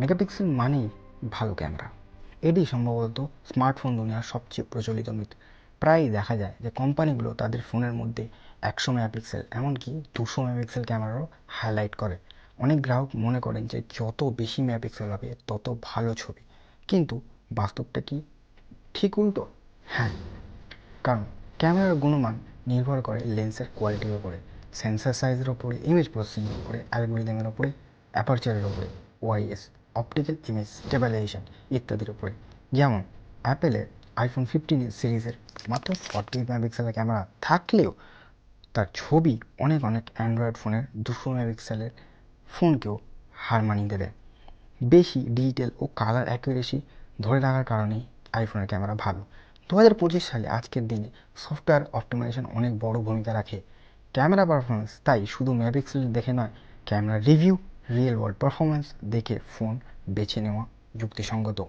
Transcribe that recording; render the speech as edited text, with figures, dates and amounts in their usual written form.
Megapixel মানেই ভালো camera. এটি সম্ভবত স্মার্টফোন দুনিয়ার সবচেয়ে প্রচলিত মিথ। প্রায়ই দেখা যায় যে কোম্পানিগুলো তাদের ফোনের মধ্যে 100 মেগাপিক্সেল এমনকি 200 মেগাপিক্সেল ক্যামেরাও হাইলাইট করে। অনেক গ্রাহক মনে করেন যে যত বেশি মেগাপিক্সেল হবে তত ভালো ছবি, কিন্তু বাস্তবটা কি ঠিক উল্টো? হ্যাঁ, কারণ ক্যামেরার গুণমান নির্ভর করে লেন্সের কোয়ালিটির উপরে, সেন্সর সাইজের উপরে, ইমেজ প্রসেসিংয়ের উপরে, অ্যালগোরিদমের উপরে, অ্যাপারচারের উপরে, ওআইএস, অপটিক্যাল ইমেজ স্টেবিলাইজেশন ইত্যাদির উপরে। যেমন অ্যাপেলের আইফোন 15 সিরিজের মাত্র 40 মেগাপিক্সেলের ক্যামেরা থাকলেও তার ছবি অনেক অনেক অ্যান্ড্রয়েড ফোনের 200 মেগাপিক্সেলের ফোনকেও হার মানিয়ে দেবে। বেশি ডিজিটাল ও কালার অ্যাকুরেসি ধরে রাখার কারণেই আইফোনের ক্যামেরা ভালো। 2025 সালে আজকের দিনে সফটওয়্যার অপটিমাইজেশন অনেক বড় ভূমিকা রাখে ক্যামেরা পারফরমেন্স। তাই শুধু মেগাপিক্সেল দেখে নয়, camera review, real world performance দেখে ফোন বেছে নেওয়া যুক্তিসঙ্গত।